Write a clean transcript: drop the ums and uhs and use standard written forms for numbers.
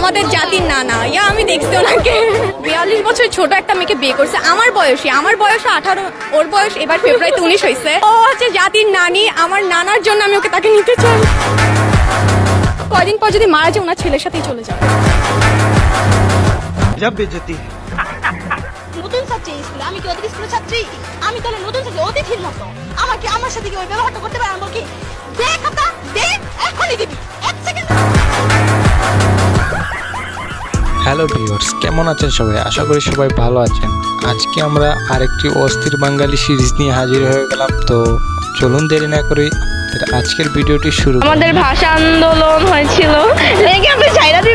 আমাদের জাতির নানা, আমি দেখছি ওনাকে 42 বছর ছোট একটা মেয়েকে বিয়ে করছে আমার বয়সে। আমার বয়স 18, ওর বয়স এবার ফেব্রুয়ারিতে 19 হয়েছে। ও হচ্ছে জাতির নানি, আমার নানার জন্য আমি ওকে তাকে নিতে চাই। কয়দিন পর যদি মারা যায় ওনার ছেলের সাথেই চলে যাবে। নতুন ছাত্রী স্কুলে, আমি কি ওদের স্কুলের ছাত্রী? আমি তাহলে নতুন ছাত্রী, অতিথির মতো। আমাকে আমার সাথে কি ওই ব্যবহারটা করতে পারে? আমি কি দে খাতা দে, এখনই দিবি, 1 সেকেন্ড। হ্যালো ভিউয়ার্স, কেমন আছেন সবাই? আশা করি সবাই ভালো আছেন। আজকে আমরা আরেকটি অস্থির বাঙালি সিরিজ নিয়ে হাজির হয়ে গেলাম। তো চলুন দেরি না করে আজকের ভিডিওটি শুরু। আমাদের ভাষা আন্দোলন হয়েছিল, আপনি ছাইরা দিবেন।